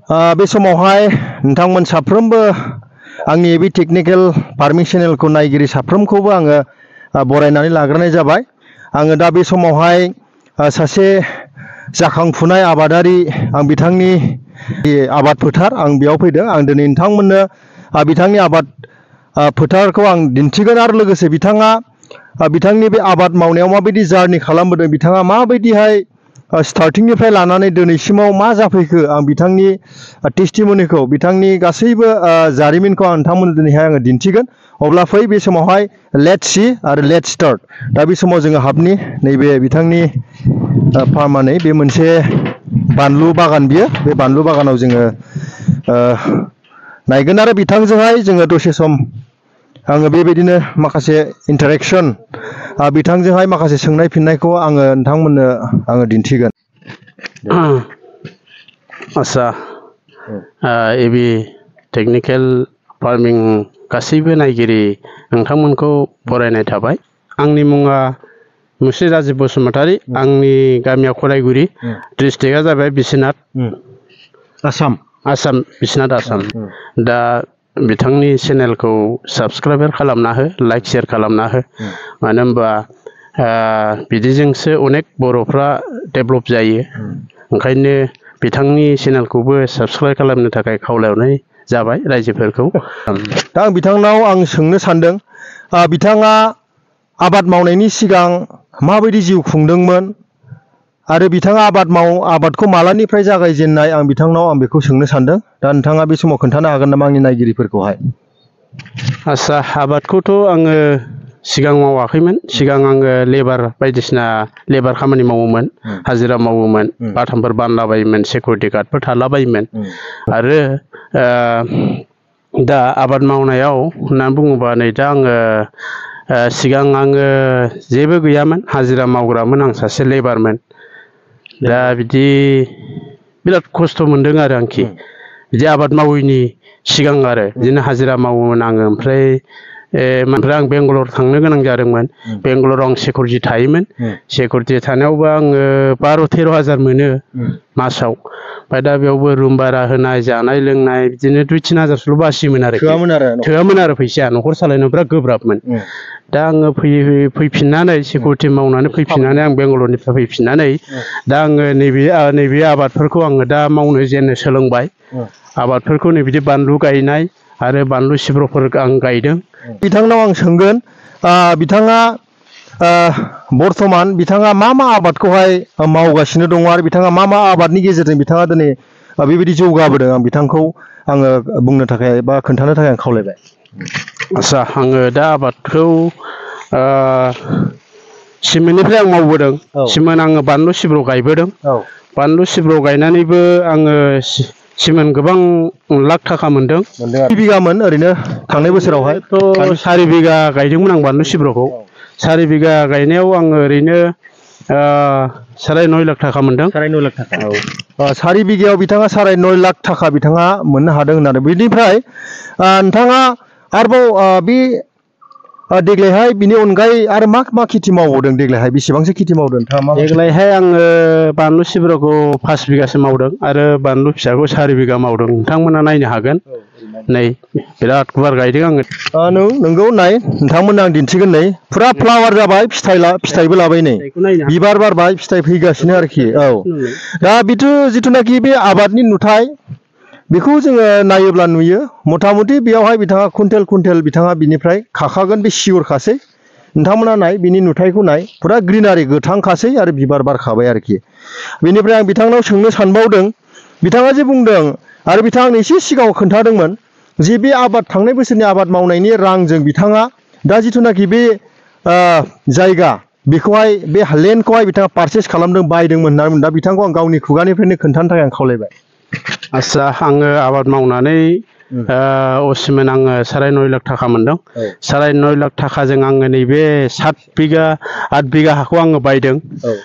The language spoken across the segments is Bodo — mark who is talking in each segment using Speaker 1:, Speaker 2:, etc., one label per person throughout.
Speaker 1: बे समावहाय नोंथांमोन साफ्रोमबो आंनि बे टेक्निकेल फार्मिं चेनेलखौ नायगिरि साफ्रोमखौबो आङो बरायनानै लाग्रोनाय जाबाय। आङो दा बे समावहाय सासे जाखांफुनाय आबादारि आं बिथांनि आबाद फोथार आं बेयाव फैदों। आं दिनै नोंथांमोननो बिथांनि आबाद फोथारखौ आं दिन्थिगोन आरो लोगोसे बिथाङा बिथांनि बे आबाद मावनायाव माबायदि जार्नि खालामबोदों, बिथाङा माबायदिहाय स्टार्टिंनिफ्राय लानानै दिनैसिमाव मा जाफैखो, आं बिथांनि टेस्टिमनिखौ, बिथांनि गासैबो जारिमिनखौ आं नोंथांमोननो दिनैहाय आङो दिन्थिगोन। अब्ला फै बे समावहाय लेट्स सी आरो लेट्स स्टार्ट। दा बे समाव जोङो हाबनि नैबे बिथांनि फार्मानै बे मोनसे बानलु बागान, बियो बे बानलु बागानाव जोङो नायगोन आरो बिथांजोंहाय जोङो दसे सम आङो बेबायदिनो माखासे इन्टारेक्सन बिथांजोंहाय माखासे सोंनाय फिननायखौ आङो नोंथांमोननो आङो दिन्थिगोन।
Speaker 2: आसा एबि टेक्निकेल फार्मिं गासैबो नायगिरि नोंथांमोनखौ बरायनाय थाबाय। आंनि मुङा मुस्रि राजिब बसुमतारी। आंनि गामिया खराइगुरि, डिस्ट्रिक्टआ जाबाय बिश्वनाथ, आसाम बिश्वनाथ आसाम। दा बिथांनि चेनेलखौ साबस्क्राइबार खालामना हो, लाइक शेयार खालामना हो। मानो होनबा बिदिजोंसो अनेक बर'फ्रा डेभेलप जायो। ओंखायनो बिथांनि चेनेलखौबो साबस्क्राइब खालामनो थाखाय खावलायनाय जाबाय रायजोफोरखौ।
Speaker 1: दा आं बिथांनाव सोंनो सानदों, बिथाङा आबाद मावनायनि सिगां माबायदि जिउ खुंदोंमोन आरो बिथाङा आबादखौ मालानिफ्राय जागायजेननाय, आं बिथांनाव बेखौ सोंनो सानदों। दा नोंथाङा बे समाव खोन्थानो हागोन नामा आंनि नायगिरिफोरखौहाय?
Speaker 2: आस्सा, आबादखौथ' आङो सिगां मावाखैमोन। सिगां आङो लेबार बायदिसिना लेबार खामानि मावोमोन, हाजिरा मावोमोन, बाथामफोर बानलाबायोमोन, सिकिउरिटि गार्डफोर थालाबायोमोन। आरो दा आबाद मावनायाव होननानै बुङोबा नै दा आङो सिगां आङो जेबो गैयामोन, हाजिरा मावग्रामोन, आं सासे लेबारमोन। दा बिदि बिराद खस्थ' मोनदों आरो आंखि बिदि आबाद मावैनि सिगां आरो बिदिनो हाजिरा मावोमोन आङो। ओमफ्राय आं बेंगालर थांनो गोनां जादोंमोन। बेंगालराव आं सिकिउरिटि थायोमोन। सिकिउरिटि थानायावबो आङो 12-13 हाजार मोनो मासाव। ओमफ्राय दा बेयावबो रुम भारा होनाय, जानाय लोंनाय बिदिनो 2-3 हाजारसोल' बासियोमोन आरो। थोआमोन आरो फैसाया, न'खर सालायनो बिराद गोब्राबमोन। दा आङो फैफिननानै सिकिउरिटि मावनानै फैफिननानै आं बेंगालरनिफ्राय फैफिननानै दा आङो नैबे आबादफोरखौ आङो दा मावनो जेननो सोलोंबाय। आबादफोरखौ नै बिदि बानलु गायनाय आरो बानलु सिब्र'फोर आं गायदों।
Speaker 1: बिथांनाव आं सोंगोन, बिथाङा बर्थमान बिथाङा मा आबादखौहाय मावगासिनो दङ आरो बिथाङा मा आबादनि गेजेरजों बिथाङा दिनै बेबायदि जौगाबोदों, आं बिथांखौ आङो बुंनो थाखाय बा खोन्थानो थाखाय आं खावलायबाय।
Speaker 2: आस्सा, आङो दा आबादखौ सिमोननिफ्राय आं मावबोदों। सिमोन आङो बानलु सिब्र' गायबोदों। बानलु सिब्र' गायनानैबो आङो सिमोन गोबां लाख थाखा मोनदों।
Speaker 1: 4 बिगामोन ओरैनो थांनाय बोसोरावहाय?
Speaker 2: 4 बिगा गायदोंमोन आं बानलु सिब्र'खौ। 4 बिगा गायनायाव आङो ओरैनो 9.5 लाख थाखा मोनदों।
Speaker 1: 9.5 लाख थाखा। 4 बिगायाव बिथाङा 9.5 लाख थाखा बिथाङा मोननो हादों होननानै। बिनिफ्राय नोंथाङा आरोबाव बे देग्लायहाय बिनि अनगायै आरो मा खेथि मावबावदों? देग्लायहाय बेसेबांसो खेथि मावदों नोंथाङा?
Speaker 2: देग्लायहाय आङो बानलु सिब्र'खौ 5 बिगासो मावदों आरो बानलु फिसाखौ 4 बिगा मावदों। नोंथांमोना नायनो हागोन। नै बिराद गुवार गायदों आङो।
Speaker 1: नंगौ, नाय नोंथांमोननो आं दिन्थिगोन। नै फुरा फ्लावार जाबाय, फिथाइबो लाबाय, नै बिबार बारबाय, फिथाइ फैगासिनो आरोखि। दा जिथुनाखि बे आबादनि नुथाय, बेखौ जोङो नायोब्ला नुयो मथा मथि बेयावहाय बिथाङा कुइन्टेल बिथाङा बिनिफ्राय खाखागोन, बे सियरखासै। नोंथांमोना नाय बिनि नुथायखौ नाय, फुरा ग्रिनारि गोथांखासै आरो बिबार बारखाबाय आरोखि। बेनिफ्राय आं बिथांनाव सोंनो सानबावदों, बिथाङा जे बुंदों आरो बिथाङा आंनो एसे सिगाङाव खोन्थादोंमोन जे बे थांनाय बोसोरनि आबाद मावनायनि रांजों बिथाङा दा जिथुनाखि बे जायगा, बेखौहाय बे लेन्डखौहाय बिथाङा पारचेस खालामदों, बायदोंमोन होननानै बुंदों। दा बिथांखौ आं गावनि खुगानिफ्रायनो खोन्थानो थाखाय आं खावलायबाय।
Speaker 2: आस्सा, आङो आबाद मावनानै असिमोन आङो 9.5 लाख थाखा मोनदों। 9.5 लाख थाखाजों आङो नैबे 7 बिगा 8 बिगा हाखौ आङो बायदों।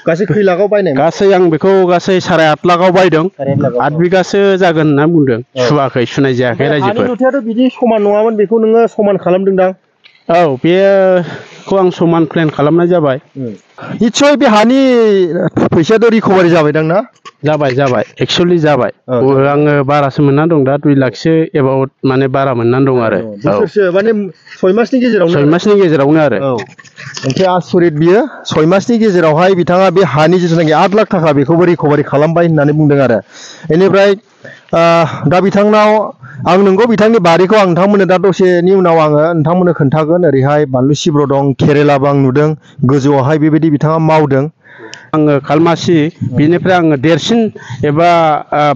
Speaker 1: गासै खै लाखआव बायनाय?
Speaker 2: गासै आं बेखौ 8 लाखआव बायदों। 8 बिगासो जागोन होनना बुंदों। सुनाय जायाखै रायजोफोर।
Speaker 1: हानि नुथायाथ' बिदि समान नङामोन, बेखौ नोङो समान खालामदों दां?
Speaker 2: बेखौ आं समान प्लेन खालामनाय जाबाय।
Speaker 1: निस्सय बे हानि फैसायाथ' रिकभारि जाबायदां ना?
Speaker 2: जाबाय एक्सुअलि जाबाय।
Speaker 1: औ,
Speaker 2: आङो बारासो मोननानै दं दा 2 लाखसो एबाउट माने बारा मोननानै दं आरो।
Speaker 1: बोसोरसो माने 6 मासनि गेजेरावनो
Speaker 2: 6 मासनि गेजेरावनो आरो।
Speaker 1: औ ओमफ्राय आसरित बियो 6 मासनि गेजेरावहाय बिथाङा बे हानि जिथुनाखि 8 लाख थाखा बेखौबो रिकभारि खालामबाय होननानै बुंदों आरो। बेनिफ्राय दा बिथांनाव आं नंगौ बिथांनि बारिखौ आं नोंथांमोननो दा दसेनि उनाव आङो नोंथांमोननो खोन्थागोन। ओरैहाय बानलु सिब्र दं, केरेलाबो आं नुदों, गोजौआवहाय बेबायदि बिथाङा मावदों।
Speaker 2: आङो खालमासि बिनिफ्राय आङो देरसिन एबा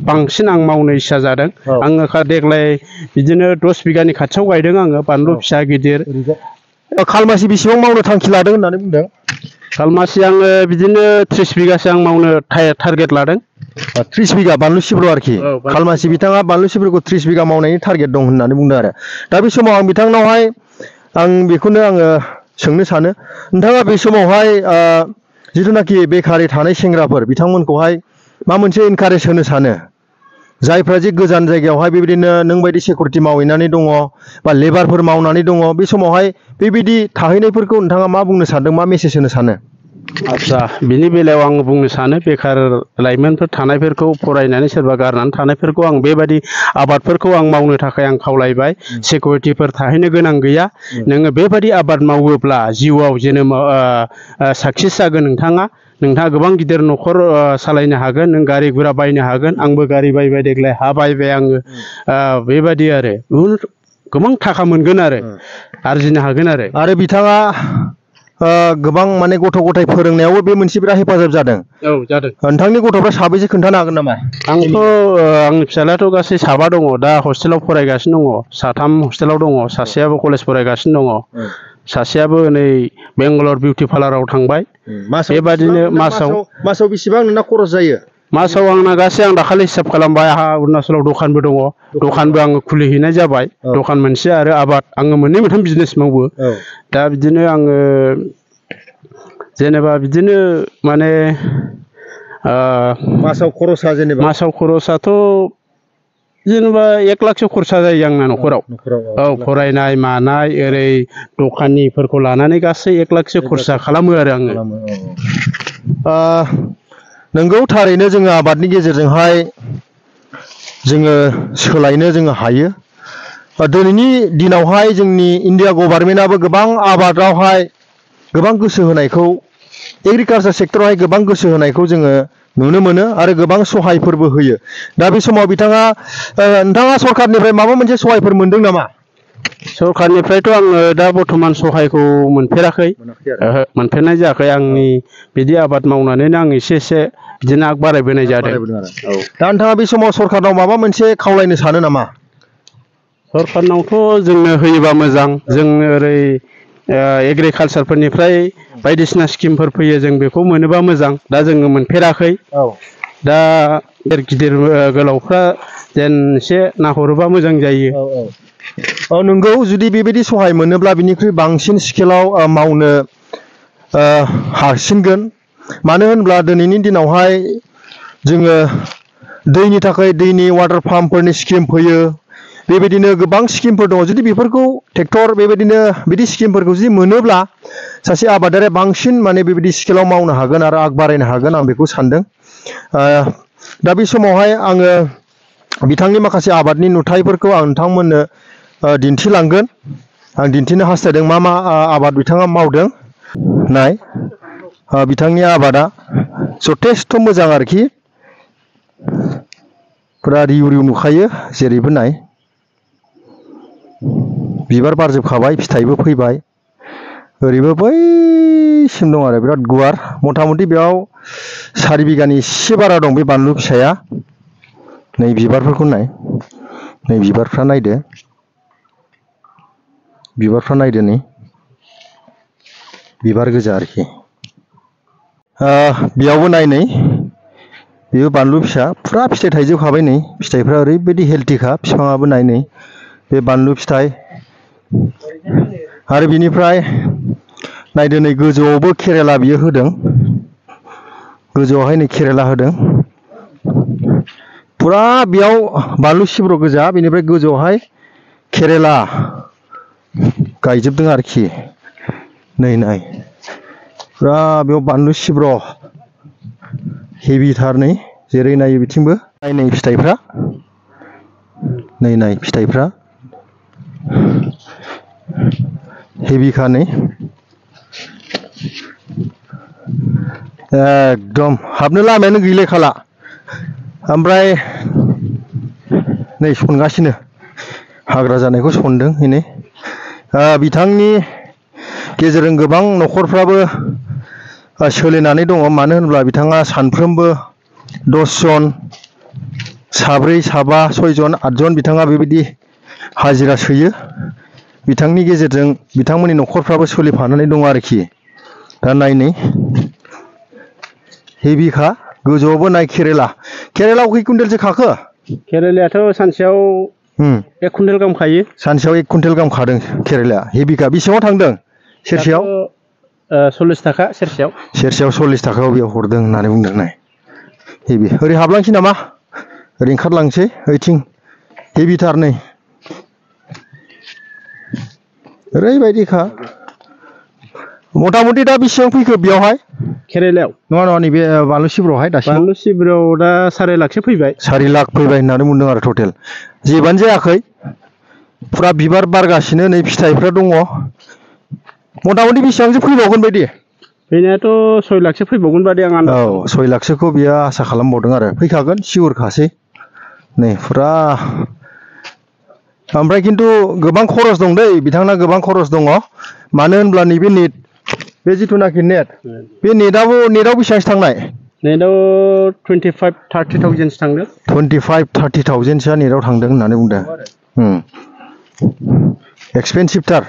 Speaker 2: बांसिन आं मावनो इस्सा जादों।
Speaker 1: औ।
Speaker 2: आङो देग्लाय बिदिनो 10 बिगानि खाथियाव गायदों आङो बानलु फिसा गिदिर।
Speaker 1: खालमासि बेसेबां मावनो थांखि लादों होननानै बुंदों?
Speaker 2: खालमासि आङो बिदिनो 30 बिगासो आं मावनो टारगेट लादों।
Speaker 1: 30 बिगा बानलु सिब्र आरोखि।
Speaker 2: औ, बानलु
Speaker 1: खालमासि
Speaker 2: सिब्र।
Speaker 1: बिथाङा बानलु सिब्रखौ 30 बिगा मावनायनि टारगेट दं होननानै बुंदों आरो। दा बे समाव आं बिथांनावहाय आं बेखौनो आङो सोंनो सानो, नोंथाङा बे समावहाय जिथुनाखि बेखारै थानाय सेंग्राफोर बिथांमोनखौहाय मा मोनसे इनकारेज होनो सानो? जायफ्रा जे गोजान जायगायावहाय बेबायदिनो नों बायदि सिकिउरिटि मावहैनानै दङ बा लेबारफोर मावनानै दङ, बे समावहाय बेबायदि थाहैनायफोरखौ नोंथाङा मा बुंनो सानदों, मा मेसेज होनो सानो?
Speaker 2: आदसा बिनि बेलायाव आं बुंनो सानो बेखार लाइमोनफोर थानायफोरखौ फरायनानै सोरबा गारनानै थानायफोरखौ आं बेबायदि आबादफोरखौ आं मावनो थाखाय आं खावलायबाय। सिकिउरिटिफोर थाहैनो गोनां गैया। नोङो बेबायदि आबाद मावोब्ला जिउआव जेनेबा साक्सेस जागोन नोंथाङा गोबां गिदिर न'खर सालायनो हागोन, नों गारि गुरा बायनो हागोन। आंबो गारि बायबाय देग्लाय, हा बायबाय आङो। बेबायदि आरो गोबां थाखा मोनगोन आरो आरजिनो हागोन
Speaker 1: आरो बिथाङा गोबां माने गथ' गथाय फोरोंनायावबो बे मोनसे बिराद हेफाजाब जादों।
Speaker 2: औ जादों।
Speaker 1: नोंथांनि गथ'फ्रा साबेसे खोन्थानो हागोन नामा?
Speaker 2: आंथ' आंनि फिसाज्लायाथ' गासै 7 दङ, दा हस्टेलाव फरायगासिनो दङ। 3 हस्टेलाव दङ, सासेयाबो कलेज फरायगासिनो दङ। सासेयाबो नै बेंगालर बिउटि पार्लाराव थांबाय। बेबादिनो
Speaker 1: मासाव बेसेबां नोंना खरस जायो?
Speaker 2: मासाव आंना गासै आं दाखालि हिसाब खालामबाय, आंहा अरुणाचलाव दखानबो दङ, दखानबो आङो खुलिहैनाय जाबाय। दखान मोनसे आरो आबाद, आङो 2 मोनथाम बिजनेस मावो। दा बिदिनो आङो जेनेबा बिदिनो माने
Speaker 1: मासाव
Speaker 2: खरसाथ' जेनेबा 1 लाखसो खरसा जायो आंना न'खराव। औ, फरायनाय मानाय ओरै दखाननिफोरखौ लानानै गासै 1 लाखसो खरसा खालामो आरो आङो।
Speaker 1: नोंगौ थारैनो जोङो आबादनि गेजेरजोंहाय जोङो सोलायनो जोङो हायो। दिनैनि दिनावहाय जोंनि इन्डिया गभर्नमेन्टआबो गोबां आबादावहाय गोबां गोसो होनायखौ, एग्रिकालसार सेक्टरावहाय गोबां गोसो होनायखौ जोङो नुनो मोनो आरो गोबां सहायफोरबो होयो। दा बे समाव नोंथाङा सरखारनिफ्राय माबा मोनसे सहायफोर मोनदों नामा?
Speaker 2: सरखारनिफ्रायथ' आङो दा बर्थमान सहायखौ मोनफेराखै। ओहो, मोनफेरनाय जायाखै। आंनि बिदि आबाद मावनानैनो आं एसे बिदिनो आग बारायबोनाय जादों।
Speaker 1: दा नोंथाङा बे समाव सरखारनाव माबा मोनसे खावलायनो सानो नामा?
Speaker 2: सरखारनावथ' जोंनो होयोबा मोजां। जों ओरै एग्रिकालसारफोरनिफ्राय बायदिसिना स्किमफोर फैयो, जों बेखौ मोनोबा मोजां। दा जोङो मोनफेराखै। दा गिदिर गोलावफ्रा जेन एसे नाहरोबा मोजां जायो।
Speaker 1: नंगौ, जुदि बेबायदि सहाय मोनोब्ला बिनिख्रुइ बांसिन स्केलाव मावनो हासिनगोन। मानो होनब्ला दिनैनि दिनावहाय जोङो दैनि थाखाय दैनि वाटार पाम्पफोरनि स्किम फैयो। बेबायदिनो गोबां स्किमफोर दङ। जुदि बेफोरखौ ट्रेक्टर बेबायदिनो बिदि स्किमफोरखौ जुदि मोनोब्ला सासे आबादारिया बांसिन माने बेबायदि स्केलाव मावनो हागोन आरो आग बारायनो हागोन, आं बेखौ सानदों। दा बे समावहाय आङो बिथांनि माखासे आबादनि नुथायफोरखौ आं नोंथांमोननो दिन्थिलांगोन। आं दिन्थिनो हास्थायदों मा आबाद बिथाङा मावदों। बिथांनि आबादा जथेस्थ' मोजां आरोखि, फुरा रिउ रिउ नुखायो जेरैबो। बिबार बारजोबखाबाय, फिथाइबो फैबाय। ओरैबो बैसिम दं आरो बिराद गुवार। मथा मथि बेयाव 4 बिगानि एसे बारा दं बे बानलु फिसाया। नै बिबारफोरखौ नाय, नै बिबारफ्रा नायदो, नै बिबार गोजा आरोखि। बेयावबो नै बेयो बानलु फिसा, फुरा फिथाइ थाइजोबखाबाय। नै फिथाइफ्रा ओरैबायदि हेल्थिखा, बिफाङाबो नै बे बानलु फिथाइ। आरो बिनिफ्राय नायदो, नै गोजौआवबो केरेला बियो होदों। गोजौआवहाय नै केरेला होदों। फुरा बेयाव बानलु सिब्र गोजा, बेनिफ्राय गोजौआवहाय केरेला गायजोबदों आरोखि। नै फुरा बेयाव बानलु सिब्र' हेभिथार नै जेरै नायो बिथिंबो नै फिथाइफ्रा नाय फिथाइफ्रा हेभिखा नै एकदम हाबनो लामायानो गैलायखाला ओमफ्राय नै सनगासिनो हाग्रा जानायखौ सनदों हनै बिथांनि गेजेरजों गोबां न'खरफ्राबो सोलिनानै दङ मानो होनब्ला बिथाङा सानफ्रोमबो 10 जन साब्रै साबा 6 जन 8 जन बिथाङा बेबायदि हाजिरा सोयो बिथांनि गेजेरजों बिथांमोननि न'खरफ्राबो सोलिफानानै दङ आरोखि दा नायनै हेभिखा गोजौआवबो नाय केरेलायाव खै कुइन्टेलसो खाखो
Speaker 2: केरेलायाथ' सानसेयाव 1 कुइन्टेल गाहाम खायो
Speaker 1: सानसेयाव 1 कुइन्टेल गाहाम खादों केरेलाया हेभिखा बेसेबां थांदों सेरसेयाव
Speaker 2: 40 थाखा सेरसेयाव
Speaker 1: 40 थाखायाव बेयाव हरदों होननानै बुंदों नाय हेभि ओरै हाबलांसै नामा ओरै ओंखारलांसै ओइथिं हेभिथार नै ओरैबायदिखा मथा मथि दा बेसेबां फैखो बेयावहाय
Speaker 2: केरेलायाव
Speaker 1: नङा नैबे बानलु सिब्र'आवहाय दासिम
Speaker 2: बानलु सिब्र'आव दा 4 लाखसो फैबाय
Speaker 1: 4 लाख फैबाय होननानै बुंदों आरो टटेल जेबानो जायाखै फुरा बिबार बारगासिनो नै फिथाइफ्रा दङ मथा मथि बेसेबांसो फैबावगोन बायदि
Speaker 2: फैनायाथ' 6 लाखसो फैबावगोन बादि आं आन्दाज
Speaker 1: औ 6 लाखसोखौ बियो आसा खालामबावदों आरो फैखागोन सिउरखासै नै फुरा ओमफ्राय खिन्थु गोबां खरस दं दै बिथांना गोबां खरस दङ मानो होनब्ला नैबे नेट बे जिथुनाखि नेट बे नेटआव बेसेबांसो थांनाय
Speaker 2: नेटआव 25-30,000 थांदों
Speaker 1: 25-30,000 नेटआव थांदों होननानै बुंदों एक्सपेनसिभथार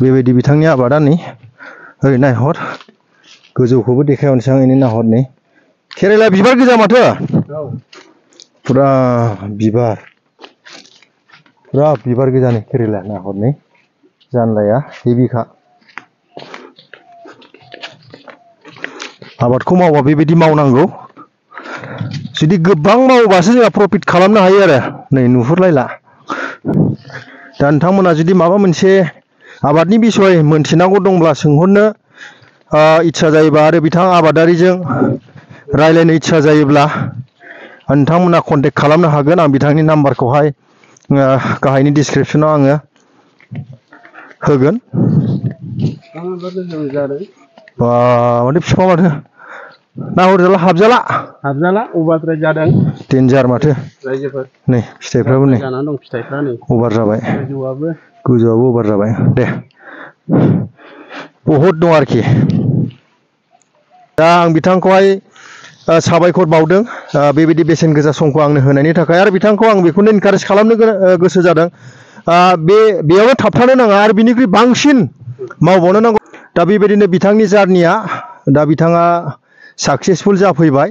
Speaker 1: बेबायदि बिथांनि आबादा नै ओरै नायहर गोजौखौबो देखायहरनोसै आं एनै नाहर नै केरेला बिबार गोजा माथो फुरा बिबार गोजा नै केरेला नाहर नै जानलाया हेभिखा आबादखौ मावबा बेबायदि मावनांगौ जुदि गोबां मावोबासो जोंहा प्रफिट खालामनो हायो आरो नै नुहुरलायला दा नोंथांमोना जुदि माबा मोनसे आबादनि बिसय मोनथिनांगौ दंब्ला सोंहरनो इच्छा जायोबा आरो बिथां आबादारिजों रायलायनो इच्छा जायोब्ला नोंथांमोना कन्टेक्ट खालामनो हागोन आं बिथांनि नाम्बारखौहाय गाहायनि डिसक्रिपसनाव आङो होगोन माथो बिफां माथो नाहरजाला हाबजाला
Speaker 2: अभारद्राय जादों
Speaker 1: डेन्जार माथो
Speaker 2: रायजोफोर
Speaker 1: नै फिथाइफ्राबो नै
Speaker 2: जानानै दं फिथाइफ्रा नै
Speaker 1: अभार जाबाय गोजौआबो अभार जाबाय दे बहुद दं आरोखि दा आं बिथांखौहाय साबायखर बावदों बेबायदि बेसेन गोसा समखौ आंनो होनायनि थाखाय आरो बिथांखौ आं बेखौनो इनकारेज खालामनो गोसो जादों बेयावनो थाबथानो नाङा आरो बिनिख्रुइ बांसिन मावबावनो नांगौ दा बेबायदिनो बिथांनि जार्निया दा बिथाङा साक्सेसफुल जाफैबाय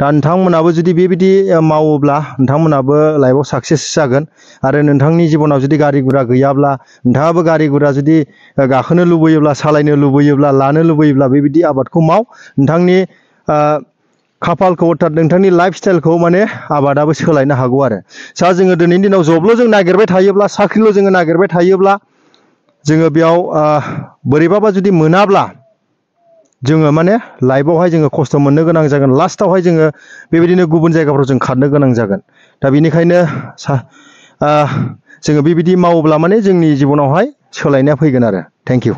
Speaker 1: दा नोंथांमोनाबो जुदि बेबायदि मावोब्ला नोंथांमोनाबो लाइफआव साक्सेस जागोन आरो नोंथांनि जिबनाव जुदि गारि गुरा गैयाब्ला नोंथाङाबो गारि गुरा जुदि गाखोनो लुबैयोब्ला सालायनो लुबैयोब्ला लानो लुबैयोब्ला बेबायदि आबादखौ माव नोंथांनि खाफालखौ अर्थात नोंथांनि लाइफ स्टाइलखौ माने आबादाबो सोलायनो हागौ आरो जोङो दिनैनि दिनाव जबल' जों नागिरबाय थायोब्ला साख्रिल' जोङो नागिरबाय थायोब्ला जोङो बेयाव बोरैबाबा जुदि मोनाब्ला जोङो माने लाइफआवहाय जोङो खस्थ' मोननो गोनां जागोन लास्टआवहाय जोङो बेबायदिनो गुबुन जायगाफ्राव जों खारनो गोनां जागोन दा बेनिखायनो जोङो बेबायदि मावोब्ला माने जोंनि जिबनावहाय सोलायनाया फैगोन आरो थेंक इउ